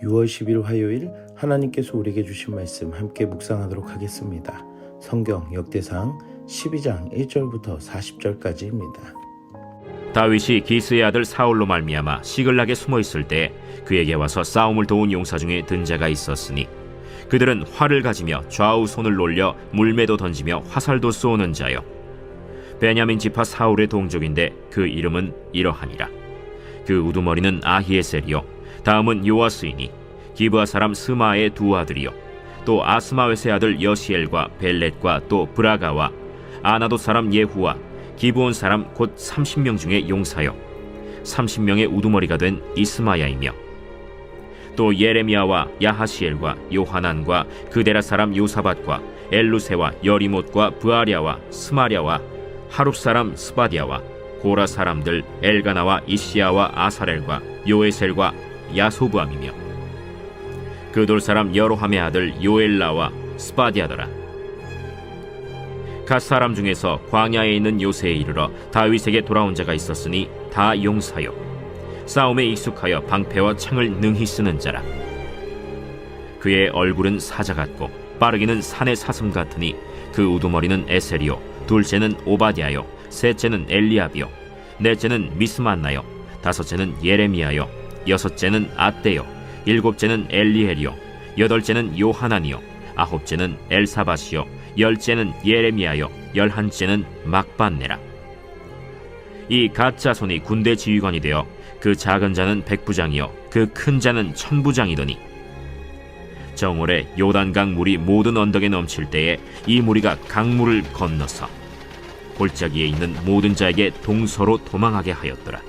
6월 10일 화요일 하나님께서 우리에게 주신 말씀 함께 묵상하도록 하겠습니다. 성경 역대상 12장 1절부터 40절까지입니다. 다윗이 기스의 아들 사울로 말미암아 시글락에 숨어 있을 때 그에게 와서 싸움을 도운 용사 중에 든 자가 있었으니 그들은 활을 가지며 좌우 손을 놀려 물매도 던지며 화살도 쏘는 자요 베냐민 지파 사울의 동족인데 그 이름은 이러하니라. 그 우두머리는 아히에셀이요 다음은 요아스이니 기브아 사람 스마의 두 아들이요 또 아스마웨스의 아들 여시엘과 벨렛과 또 브라가와 아나도 사람 예후와 기브온 사람 곧 30명 중에 용사요 30명의 우두머리가 된 이스마야이며 또 예레미야와 야하시엘과 요하난과 그데라 사람 요사밧과 엘루세와 여리못과 브아랴와 스마랴와 하룹 사람 스바디아와 고라 사람들 엘가나와 이시야와 아사렐과 요에셀과 야소부암이며 그돌 사람 여로함의 아들 요엘라와 스바디아더라. 갓 사람 중에서 광야에 있는 요새에 이르러 다윗에게 돌아온 자가 있었으니 다 용사요 싸움에 익숙하여 방패와 창을 능히 쓰는 자라. 그의 얼굴은 사자 같고 빠르기는 산의 사슴 같으니 그 우두머리는 에셀이요 둘째는 오바댜요 셋째는 엘리압이요 넷째는 미스만나요 다섯째는 예레미야요 여섯째는 앗대요 일곱째는 엘리엘이요 여덟째는 요하난이요 아홉째는 엘사밧이요 열째는 예레미야요 열한째는 막반네라. 이 갓 자손이 군대 지휘관이 되어 그 작은 자는 백부장이요 그 큰 자는 천부장이더니 정월에 요단강 물이 모든 언덕에 넘칠 때에 이 무리가 강물을 건너서 골짜기에 있는 모든 자에게 동서로 도망하게 하였더라.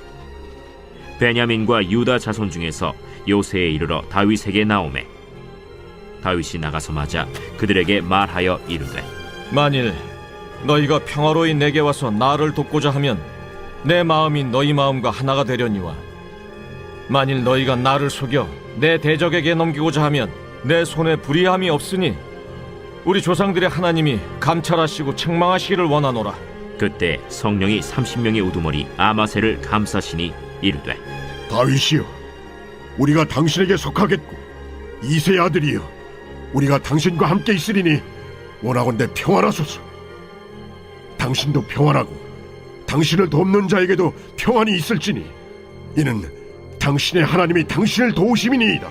베냐민과 유다 자손 중에서 요새에 이르러 다윗에게 나오매 다윗이 나가서 맞아 그들에게 말하여 이르되 만일 너희가 평화로이 내게 와서 나를 돕고자 하면 내 마음이 너희 마음과 하나가 되려니와 만일 너희가 나를 속여 내 대적에게 넘기고자 하면 내 손에 불의함이 없으니 우리 조상들의 하나님이 감찰하시고 책망하시기를 원하노라. 그때 성령이 30명의 우두머리 아마셀을 감싸시니 이르되 다윗이여, 우리가 당신에게 속하겠고 이새의 아들이여, 우리가 당신과 함께 있으리니 원하건대 평안하소서. 당신도 평안하고 당신을 돕는 자에게도 평안이 있을지니 이는 당신의 하나님이 당신을 도우심이니이다.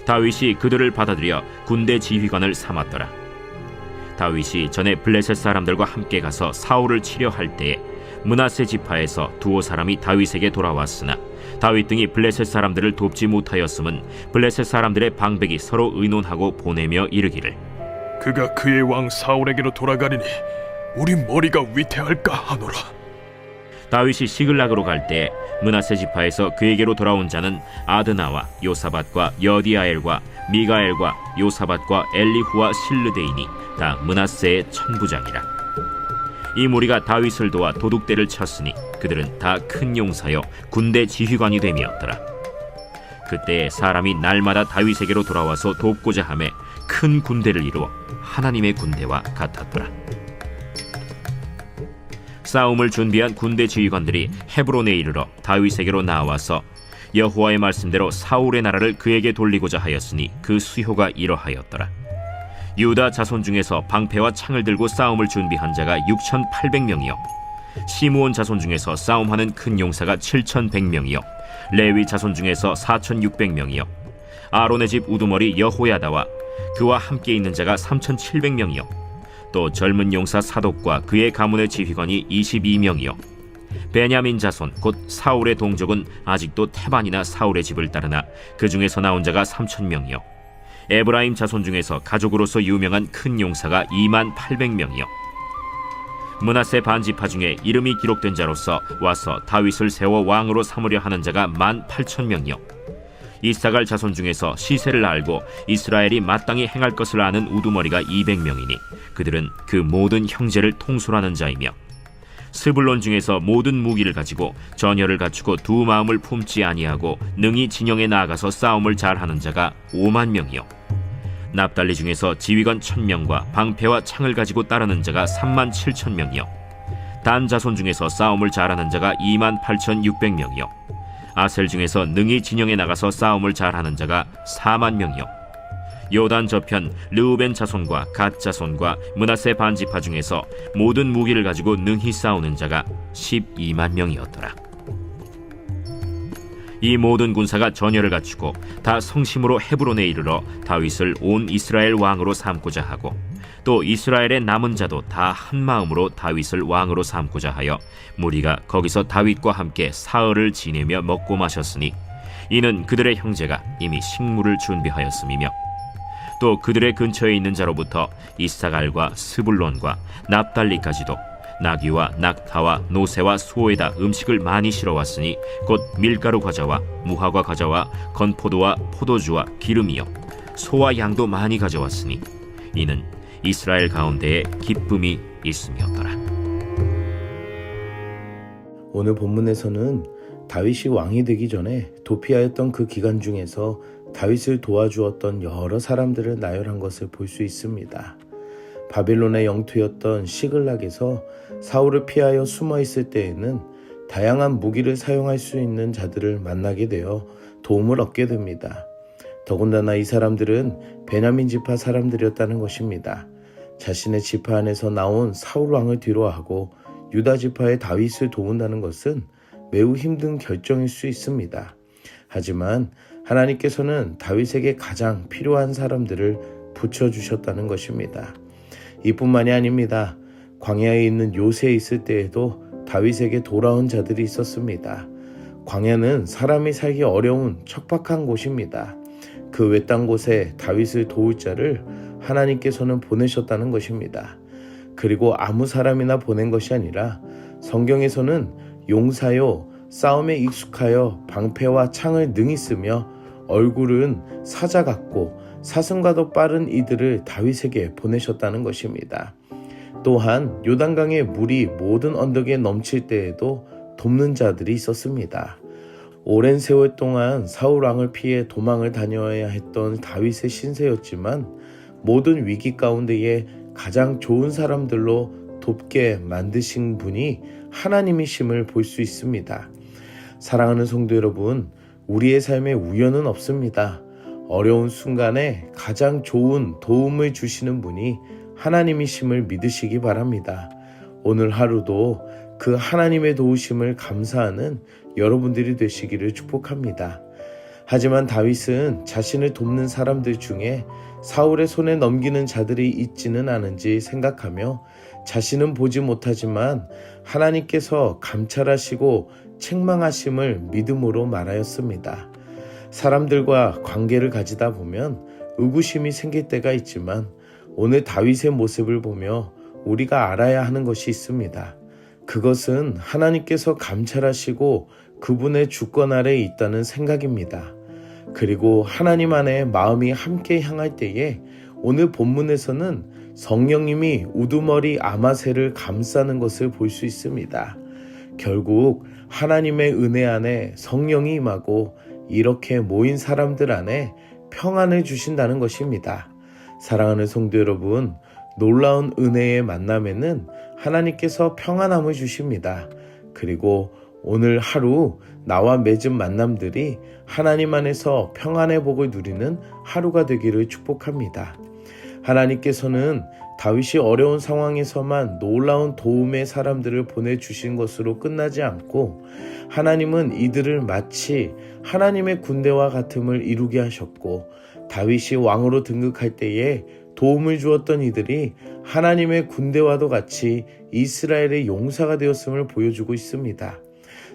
다윗이 그들을 받아들여 군대 지휘관을 삼았더라. 다윗이 전에 블레셋 사람들과 함께 가서 사울을 치려 할 때에 므낫세 지파에서 두어 사람이 다윗에게 돌아왔으나 다윗 등이 블레셋 사람들을 돕지 못하였음은 블레셋 사람들의 방백이 서로 의논하고 보내며 이르기를 그가 그의 왕 사울에게로 돌아가리니 우리 머리가 위태할까 하노라. 다윗이 시글락으로 갈 때 므낫세 지파에서 그에게로 돌아온 자는 아드나와 요사밧과 여디아엘과 미가엘과 요사밧과 엘리후와 실르데이니 다 므낫세의 천부장이라. 이 무리가 다윗을 도와 도둑대를 쳤으니 그들은 다 큰 용사여 군대 지휘관이 됨이었더라. 그때 사람이 날마다 다윗에게로 돌아와서 돕고자 하매 큰 군대를 이루어 하나님의 군대와 같았더라. 싸움을 준비한 군대 지휘관들이 헤브론에 이르러 다윗에게로 나와서 여호와의 말씀대로 사울의 나라를 그에게 돌리고자 하였으니 그 수효가 이러하였더라. 유다 자손 중에서 방패와 창을 들고 싸움을 준비한 자가 6,800명이요 시므온 자손 중에서 싸움하는 큰 용사가 7,100명이요 레위 자손 중에서 4,600명이요 아론의 집 우두머리 여호야다와 그와 함께 있는 자가 3,700명이요 또 젊은 용사 사독과 그의 가문의 지휘관이 22명이요 베냐민 자손 곧 사울의 동족은 아직도 태반이나 사울의 집을 따르나 그 중에서 나온 자가 3,000명이요 에브라임 자손 중에서 가족으로서 유명한 큰 용사가 28,000명이요 므낫세 반지파 중에 이름이 기록된 자로서 와서 다윗을 세워 왕으로 삼으려 하는 자가 18,000명이요 이사갈 자손 중에서 시세를 알고 이스라엘이 마땅히 행할 것을 아는 우두머리가 200명이니 그들은 그 모든 형제를 통솔하는 자이며 스불론 중에서 모든 무기를 가지고 전열을 갖추고 두 마음을 품지 아니하고 능히 진영에 나아가서 싸움을 잘하는 자가 50,000명이요 납달리 중에서 지휘관 1,000명과 방패와 창을 가지고 따르는 자가 37,000명이요 단 자손 중에서 싸움을 잘하는 자가 28,600명이요 아셀 중에서 능히 진영에 나가서 싸움을 잘하는 자가 4만 명이요 요단 저편 르우벤 자손과 갓 자손과 므낫세 반지파 중에서 모든 무기를 가지고 능히 싸우는 자가 12만 명이었더라. 이 모든 군사가 전열을 갖추고 다 성심으로 헤브론에 이르러 다윗을 온 이스라엘 왕으로 삼고자 하고 또 이스라엘의 남은 자도 다 한 마음으로 다윗을 왕으로 삼고자 하여 무리가 거기서 다윗과 함께 사흘을 지내며 먹고 마셨으니 이는 그들의 형제가 이미 식물을 준비하였음이며 또 그들의 근처에 있는 자로부터 이사갈과 스불론과 납달리까지도 나귀와 낙타와 노새와 소에다 음식을 많이 실어왔으니 곧 밀가루 과자와 무화과 과자와 건포도와 포도주와 기름이요 소와 양도 많이 가져왔으니 이는 이스라엘 가운데에 기쁨이 있음이었더라. 오늘 본문에서는 다윗이 왕이 되기 전에 도피하였던 그 기간 중에서 다윗을 도와주었던 여러 사람들을 나열한 것을 볼 수 있습니다. 바빌론의 영토였던 시글락에서 사울을 피하여 숨어 있을 때에는 다양한 무기를 사용할 수 있는 자들을 만나게 되어 도움을 얻게 됩니다. 더군다나 이 사람들은 베냐민 지파 사람들이었다는 것입니다. 자신의 지파 안에서 나온 사울 왕을 뒤로하고 유다 지파의 다윗을 도운다는 것은 매우 힘든 결정일 수 있습니다. 하지만 하나님께서는 다윗에게 가장 필요한 사람들을 붙여주셨다는 것입니다. 이뿐만이 아닙니다. 광야에 있는 요새에 있을 때에도 다윗에게 돌아온 자들이 있었습니다. 광야는 사람이 살기 어려운 척박한 곳입니다. 그 외딴 곳에 다윗을 도울 자를 하나님께서는 보내셨다는 것입니다. 그리고 아무 사람이나 보낸 것이 아니라 성경에서는 용사요, 싸움에 익숙하여 방패와 창을 능히 쓰며 얼굴은 사자 같고 사슴과도 빠른 이들을 다윗에게 보내셨다는 것입니다. 또한 요단강의 물이 모든 언덕에 넘칠 때에도 돕는 자들이 있었습니다. 오랜 세월 동안 사울 왕을 피해 도망을 다녀야 했던 다윗의 신세였지만 모든 위기 가운데에 가장 좋은 사람들로 돕게 만드신 분이 하나님이심을 볼 수 있습니다. 사랑하는 성도 여러분, 우리의 삶에 우연은 없습니다. 어려운 순간에 가장 좋은 도움을 주시는 분이 하나님이심을 믿으시기 바랍니다. 오늘 하루도 그 하나님의 도우심을 감사하는 여러분들이 되시기를 축복합니다. 하지만 다윗은 자신을 돕는 사람들 중에 사울의 손에 넘기는 자들이 있지는 않은지 생각하며 자신은 보지 못하지만 하나님께서 감찰하시고 책망하심을 믿음으로 말하였습니다. 사람들과 관계를 가지다 보면 의구심이 생길 때가 있지만 오늘 다윗의 모습을 보며 우리가 알아야 하는 것이 있습니다. 그것은 하나님께서 감찰하시고 그분의 주권 아래에 있다는 생각입니다. 그리고 하나님 안에 마음이 함께 향할 때에 오늘 본문에서는 성령님이 우두머리 아마새를 감싸는 것을 볼 수 있습니다. 결국 하나님의 은혜 안에 성령이 임하고 이렇게 모인 사람들 안에 평안을 주신다는 것입니다. 사랑하는 성도 여러분, 놀라운 은혜의 만남에는 하나님께서 평안함을 주십니다. 그리고 오늘 하루 나와 맺은 만남들이 하나님 안에서 평안의 복을 누리는 하루가 되기를 축복합니다. 하나님께서는 다윗이 어려운 상황에서만 놀라운 도움의 사람들을 보내주신 것으로 끝나지 않고 하나님은 이들을 마치 하나님의 군대와 같음을 이루게 하셨고 다윗이 왕으로 등극할 때에 도움을 주었던 이들이 하나님의 군대와도 같이 이스라엘의 용사가 되었음을 보여주고 있습니다.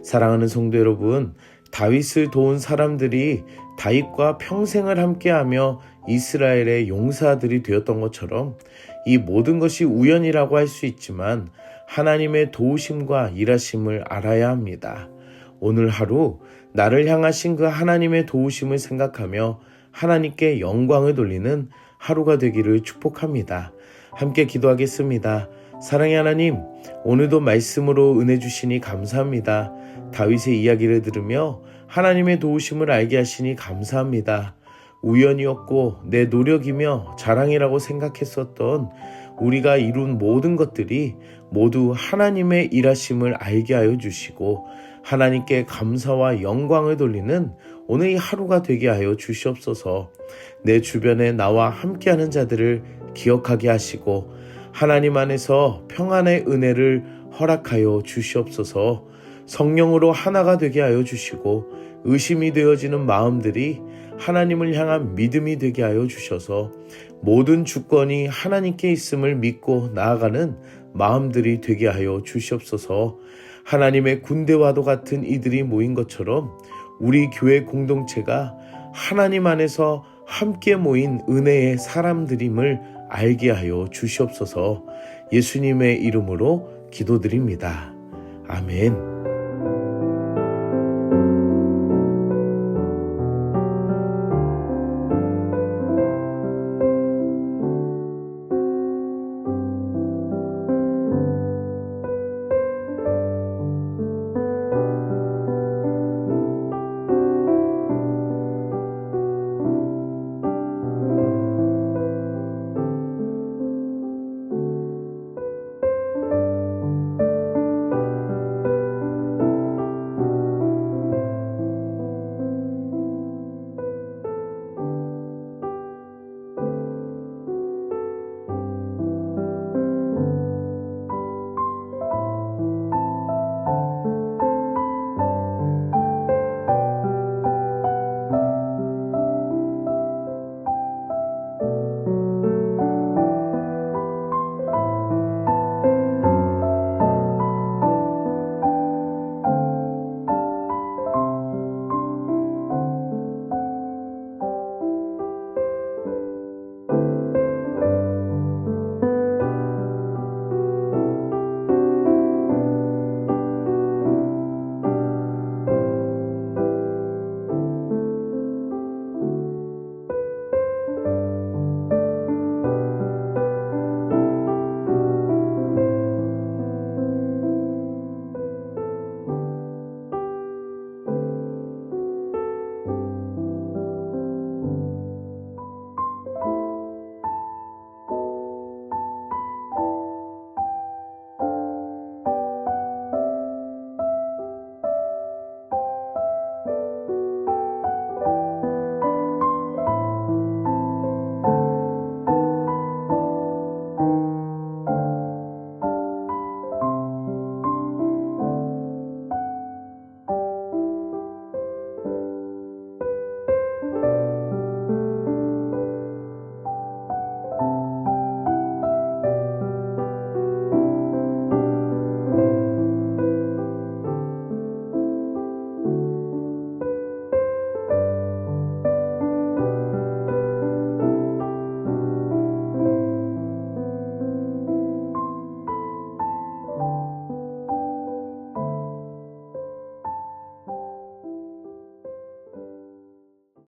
사랑하는 성도 여러분, 다윗을 도운 사람들이 다윗과 평생을 함께하며 이스라엘의 용사들이 되었던 것처럼 이 모든 것이 우연이라고 할 수 있지만 하나님의 도우심과 일하심을 알아야 합니다. 오늘 하루 나를 향하신 그 하나님의 도우심을 생각하며 하나님께 영광을 돌리는 하루가 되기를 축복합니다. 함께 기도하겠습니다. 사랑의 하나님, 오늘도 말씀으로 은혜 주시니 감사합니다. 다윗의 이야기를 들으며 하나님의 도우심을 알게 하시니 감사합니다. 우연이었고 내 노력이며 자랑이라고 생각했었던 우리가 이룬 모든 것들이 모두 하나님의 일하심을 알게 하여 주시고 하나님께 감사와 영광을 돌리는 오늘 이 하루가 되게 하여 주시옵소서. 내 주변에 나와 함께하는 자들을 기억하게 하시고 하나님 안에서 평안의 은혜를 허락하여 주시옵소서. 성령으로 하나가 되게 하여 주시고 의심이 되어지는 마음들이 하나님을 향한 믿음이 되게 하여 주셔서 모든 주권이 하나님께 있음을 믿고 나아가는 마음들이 되게 하여 주시옵소서. 하나님의 군대와도 같은 이들이 모인 것처럼 우리 교회 공동체가 하나님 안에서 함께 모인 은혜의 사람들임을 알게 하여 주시옵소서. 예수님의 이름으로 기도드립니다. 아멘.